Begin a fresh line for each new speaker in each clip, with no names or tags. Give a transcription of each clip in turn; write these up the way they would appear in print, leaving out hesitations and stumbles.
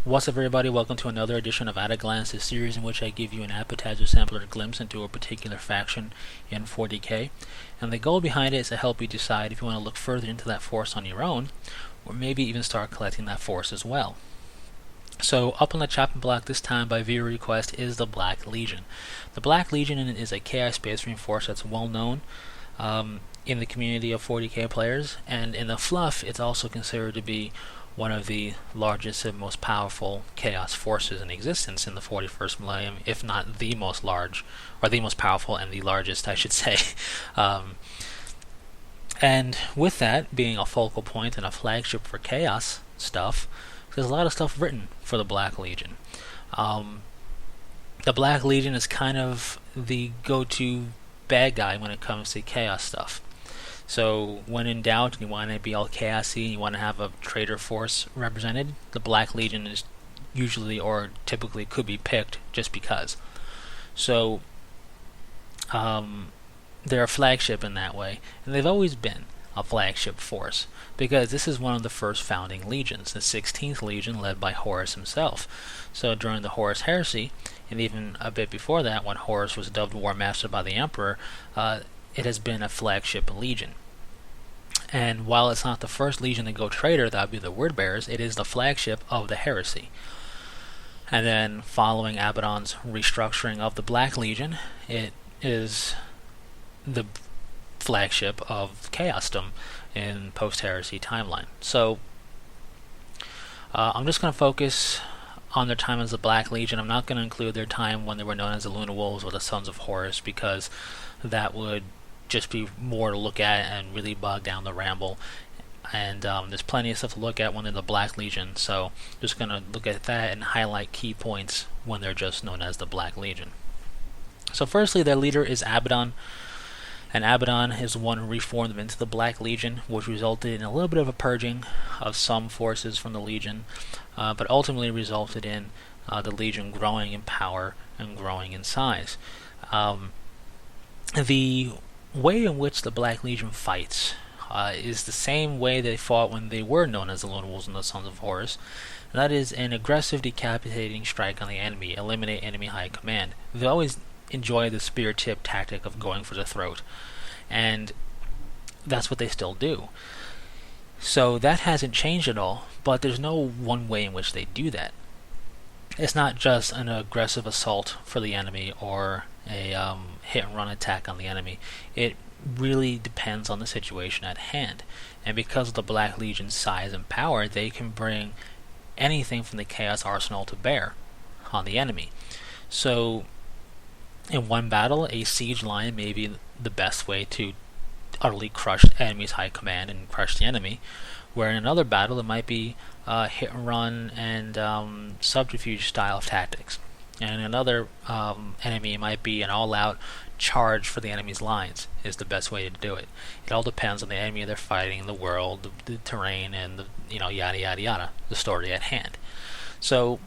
What's up, everybody? Welcome to another edition of At a Glance, a series in which I give you an appetizer sampler glimpse into a particular faction in 40k. And the goal behind it is to help you decide if you want to look further into that force on your own, or maybe even start collecting that force as well. So up on the chopping block this time by viewer request is the Black Legion. The Black Legion is a Chaos Space Marine force that's well known in the community of 40k players, and in the fluff it's also considered to be one of the largest and most powerful chaos forces in existence in the 41st millennium, if not the most large, or the most powerful and the largest, I should say. And with that being a focal point and a flagship for chaos stuff, there's a lot of stuff written for the Black Legion. The Black Legion is kind of the go-to bad guy when it comes to chaos stuff. So when in doubt and you want to be all chaosy and you want to have a traitor force represented, the Black Legion is usually or typically could be picked just because. So they're a flagship in that way, and they've always been a flagship force because this is one of the first founding legions, the 16th Legion led by Horus himself. So during the Horus Heresy, and even a bit before that when Horus was dubbed War Master by the Emperor, it has been a flagship legion. And while it's not the first legion to go traitor, that would be the Word Bearers, it is the flagship of the Heresy. And then following Abaddon's restructuring of the Black Legion, it is the flagship of Chaosdom in post-Heresy timeline. So I'm just going to focus on their time as the Black Legion. I'm not going to include their time when they were known as the Luna Wolves or the Sons of Horus, because that would just be more to look at and really bog down the ramble. And there's plenty of stuff to look at when they're the Black Legion, so just going to look at that and highlight key points when they're just known as the Black Legion. So firstly, their leader is Abaddon, and Abaddon is the one who reformed them into the Black Legion, which resulted in a little bit of a purging of some forces from the Legion, but ultimately resulted in the Legion growing in power and growing in size. The way in which the Black Legion fights is the same way they fought when they were known as the Lone Wolves and the Sons of Horus, and that is an aggressive, decapitating strike on the enemy, eliminate enemy high command. They always enjoy the spear tip tactic of going for the throat, and that's what they still do. So that hasn't changed at all, but there's no one way in which they do that. It's not just an aggressive assault for the enemy or a hit and run attack on the enemy. It really depends on the situation at hand, and because of the Black Legion's size and power, they can bring anything from the Chaos Arsenal to bear on the enemy. So in one battle, a siege line may be the best way to utterly crush the enemy's high command and crush the enemy, where in another battle it might be hit and run and subterfuge style of tactics. And another enemy might be an all-out charge for the enemy's lines is the best way to do it. It all depends on the enemy they're fighting, the world, the terrain, and the yada yada yada, the story at hand. So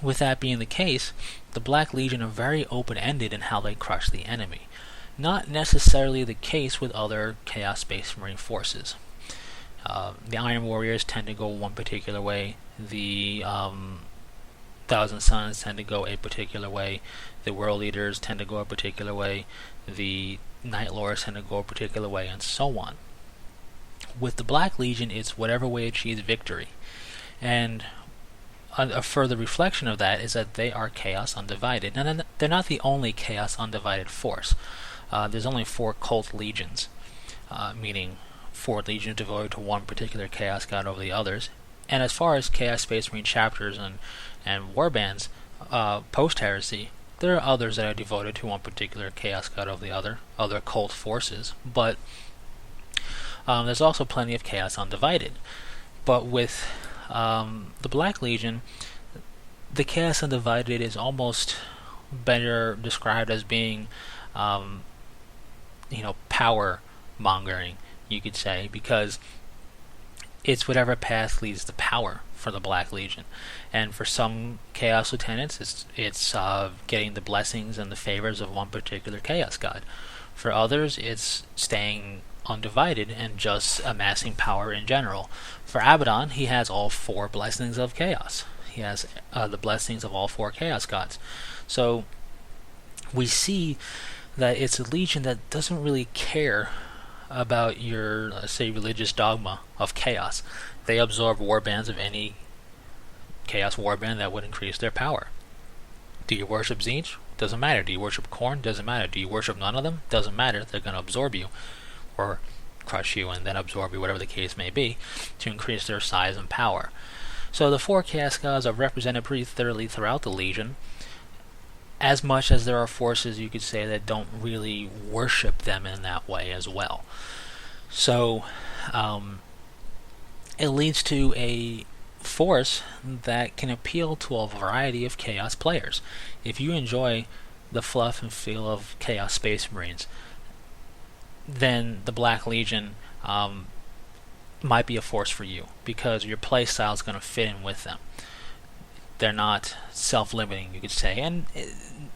with that being the case, the Black Legion are very open-ended in how they crush the enemy. Not necessarily the case with other Chaos Space Marine forces. The Iron Warriors tend to go one particular way. The Thousand Suns tend to go a particular way. The World Leaders tend to go a particular way. The Night Lords tend to go a particular way, and so on. With the Black Legion, it's whatever way achieves victory. And a further reflection of that is that they are Chaos Undivided. And they're not the only Chaos Undivided force. There's only 4 cult legions, meaning 4 legions devoted to one particular Chaos God over the others. And as far as Chaos Space Marine chapters and warbands post-heresy, there are others that are devoted to one particular Chaos God over the other cult forces, but there's also plenty of Chaos Undivided. But with the Black Legion, the Chaos Undivided is almost better described as being power mongering, you could say, because it's whatever path leads to power for the Black Legion. And for some Chaos Lieutenants, it's getting the blessings and the favors of one particular Chaos God. For others, it's staying undivided and just amassing power in general. For Abaddon, he has all 4 blessings of chaos. He has the blessings of all 4 chaos gods. So we see that it's a legion that doesn't really care about your, let's say, religious dogma of chaos. They absorb warbands of any chaos warband that would increase their power. Do you worship Tzeentch? Doesn't matter. Do you worship Khorne? Doesn't matter. Do you worship none of them? Doesn't matter. They're going to absorb you, or crush you and then absorb you, whatever the case may be, to increase their size and power. So the 4 chaos gods are represented pretty thoroughly throughout the Legion, as much as there are forces, you could say, that don't really worship them in that way as well. So it leads to a force that can appeal to a variety of Chaos players. If you enjoy the fluff and feel of Chaos Space Marines, then the Black Legion might be a force for you, because your playstyle is going to fit in with them. They're not self-limiting, you could say, and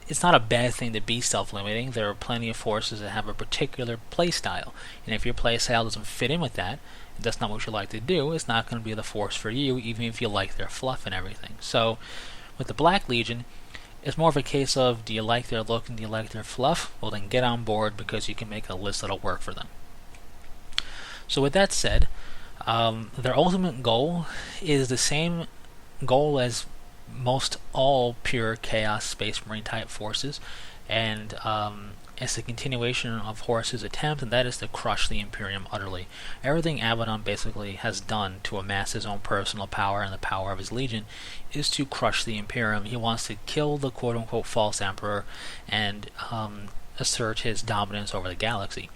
it's not a bad thing to be self-limiting. There are plenty of forces that have a particular playstyle, and if your playstyle doesn't fit in with that, and that's not what you like to do, it's not going to be the force for you, even if you like their fluff and everything. So with the Black Legion, it's more of a case of, do you like their look and do you like their fluff? Well, then get on board, because you can make a list that'll work for them. So with that said, their ultimate goal is the same goal as most all pure Chaos Space Marine type forces, and it's a continuation of Horus's attempt, and that is to crush the Imperium utterly. Everything Abaddon basically has done to amass his own personal power and the power of his Legion is to crush the Imperium. He wants to kill the quote-unquote false Emperor and assert his dominance over the galaxy.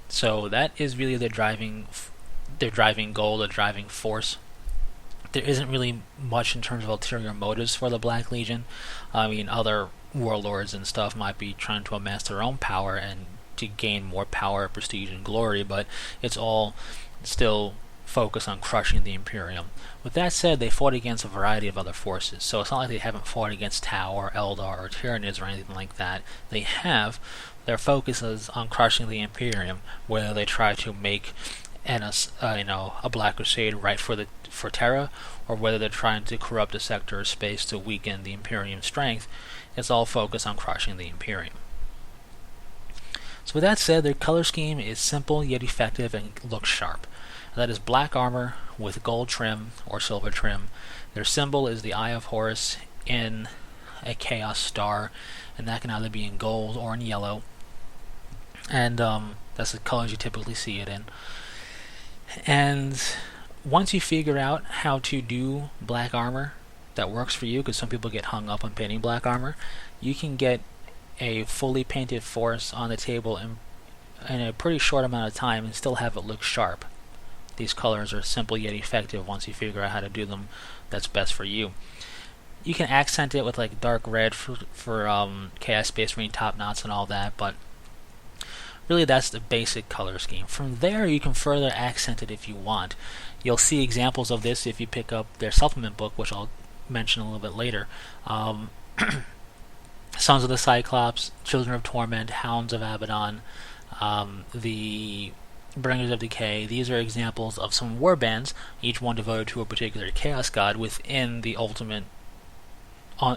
So that is really their driving goal, the driving force. There isn't really much in terms of ulterior motives for the Black Legion. I mean, other warlords and stuff might be trying to amass their own power and to gain more power, prestige, and glory, but it's all still focused on crushing the Imperium. With that said, they fought against a variety of other forces, so it's not like they haven't fought against Tau or Eldar or Tyranids or anything like that. They have. Their focus is on crushing the Imperium, whether they try to make a Black Crusade right for Terra, or whether they're trying to corrupt a sector of space to weaken the Imperium's strength. It's all focused on crushing the Imperium. So with that said, their color scheme is simple yet effective and looks sharp. That is black armor with gold trim or silver trim. Their symbol is the Eye of Horus in a Chaos Star, and that can either be in gold or in yellow. And that's the colors you typically see it in. And once you figure out how to do black armor that works for you, because some people get hung up on painting black armor, you can get a fully painted force on the table in a pretty short amount of time and still have it look sharp. These colors are simple yet effective once you figure out how to do them that's best for you. You can accent it with like dark red for Chaos Space Marine top knots and all that, but really that's the basic color scheme. From there you can further accent it if you want. You'll see examples of this if you pick up their supplement book, which I'll mention a little bit later. Sons of the Cyclops, Children of Torment, Hounds of Abaddon, the Bringers of Decay. These are examples of some warbands, each one devoted to a particular Chaos God within the ultimate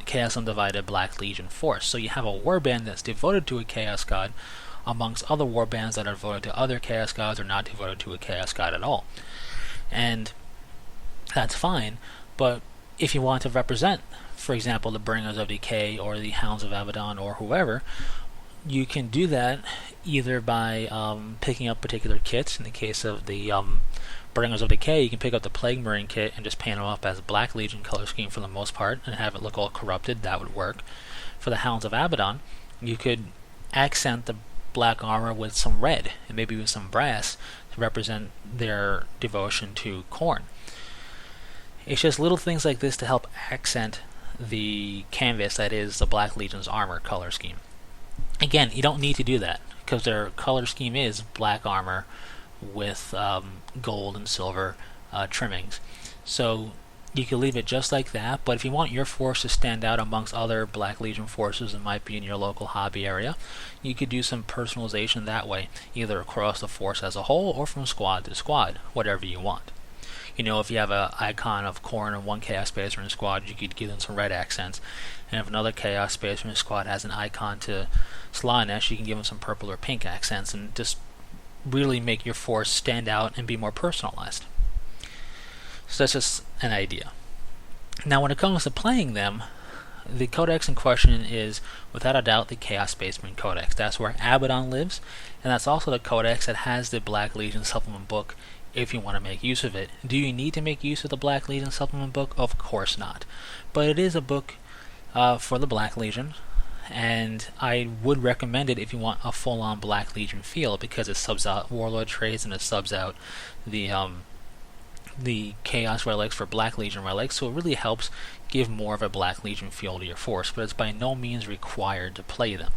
Chaos Undivided Black Legion force. So you have a warband that's devoted to a Chaos God amongst other warbands that are devoted to other Chaos Gods or not devoted to a Chaos God at all. And that's fine, but if you want to represent, for example, the Bringers of Decay or the Hounds of Abaddon or whoever, you can do that either by picking up particular kits. In the case of the Bringers of Decay, you can pick up the Plague Marine kit and just paint them up as a Black Legion color scheme for the most part and have it look all corrupted. That would work. For the Hounds of Abaddon, you could accent the black armor with some red and maybe with some brass to represent their devotion to Khorne. It's just little things like this to help accent the canvas that is the Black Legion's armor color scheme. Again, you don't need to do that because their color scheme is black armor with gold and silver trimmings. So you can leave it just like that, but if you want your force to stand out amongst other Black Legion forces that might be in your local hobby area, you could do some personalization that way, either across the force as a whole or from squad to squad, whatever you want. You know, if you have an icon of Khorne and one Chaos Space Marine squad, you could give them some red accents. And if another Chaos Space Marine squad has an icon to Slaanesh, you can give them some purple or pink accents and just really make your force stand out and be more personalized. So that's just an idea. Now, when it comes to playing them, the codex in question is, without a doubt, the Chaos Space Marine Codex. That's where Abaddon lives, and that's also the codex that has the Black Legion supplement book if you want to make use of it. Do you need to make use of the Black Legion supplement book? Of course not. But it is a book for the Black Legion, and I would recommend it if you want a full-on Black Legion feel, because it subs out Warlord traits and it subs out the Chaos relics for Black Legion relics, so it really helps give more of a Black Legion feel to your force, but it's by no means required to play them.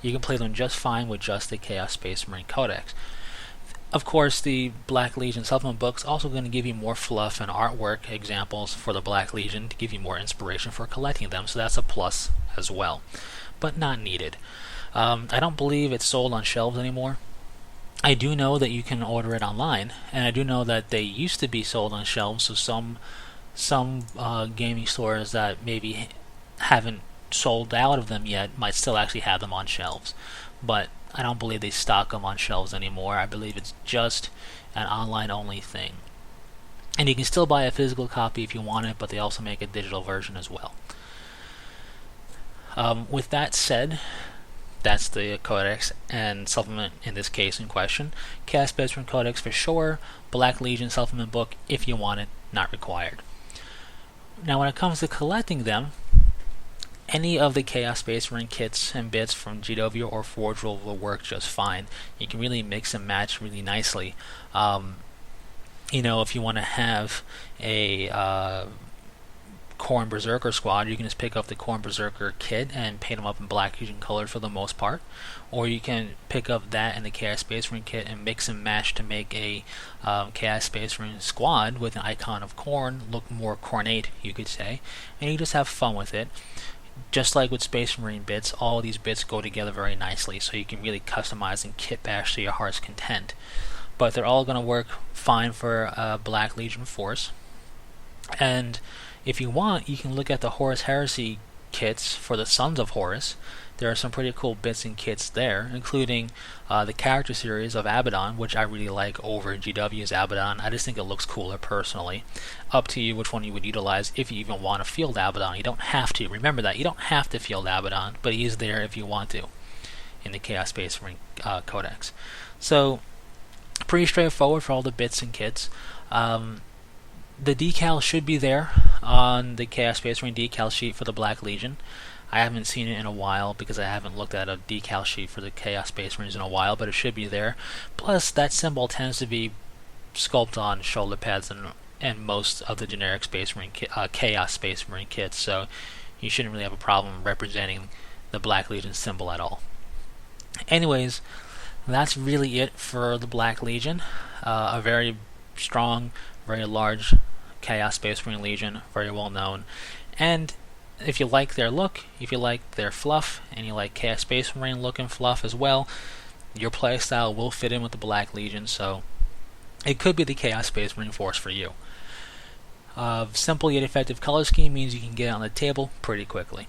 You can play them just fine with just the Chaos Space Marine Codex. Of course, the Black Legion supplement book's also going to give you more fluff and artwork examples for the Black Legion to give you more inspiration for collecting them, so that's a plus as well, but not needed. I don't believe it's sold on shelves anymore. I do know that you can order it online, and I do know that they used to be sold on shelves, so some gaming stores that maybe haven't sold out of them yet might still actually have them on shelves. But I don't believe they stock them on shelves anymore. I believe it's just an online-only thing. And you can still buy a physical copy if you want it, but they also make a digital version as well. With that said, that's the codex and supplement in this case in question. Chaos Space Marine Codex for sure. Black Legion supplement book if you want it, not required. Now when it comes to collecting them, any of the Chaos Space Marine kits and bits from GW or Forge World will work just fine. You can really mix and match really nicely. You know, if you want to have a Khorne Berserker squad, you can just pick up the Khorne Berserker kit and paint them up in Black Legion colors for the most part, or you can pick up that and the Chaos Space Marine kit and mix and match to make a Chaos Space Marine squad with an icon of Khorne, look more Khornate, you could say, and you just have fun with it. Just like with Space Marine bits, all these bits go together very nicely, so you can really customize and kit bash to your heart's content. But they're all going to work fine for a Black Legion force. And if you want, you can look at the Horus Heresy kits for the Sons of Horus. There are some pretty cool bits and kits there, including the character series of Abaddon, which I really like over GW's Abaddon. I just think it looks cooler personally. Up to you which one you would utilize if you even want to field Abaddon. You don't have to. Remember that. You don't have to field Abaddon, but he is there if you want to in the Chaos Space Marine Codex. So, pretty straightforward for all the bits and kits. The decal should be there on the Chaos Space Marine decal sheet for the Black Legion. I haven't seen it in a while because I haven't looked at a decal sheet for the Chaos Space Marines in a while, but it should be there. Plus, that symbol tends to be sculpted on shoulder pads and most of the generic Space Marine Chaos Space Marine kits, so you shouldn't really have a problem representing the Black Legion symbol at all. Anyways, that's really it for the Black Legion. A very strong, very large Chaos Space Marine Legion, very well known. And if you like their look, if you like their fluff, and you like Chaos Space Marine look and fluff as well, your playstyle will fit in with the Black Legion, so it could be the Chaos Space Marine force for you. Simple yet effective color scheme means you can get it on the table pretty quickly.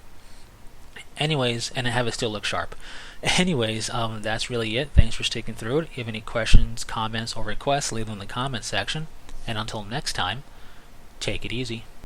Anyways, and have it still look sharp. Anyways, that's really it. Thanks for sticking through it. If you have any questions, comments, or requests, leave them in the comments section. And until next time, take it easy.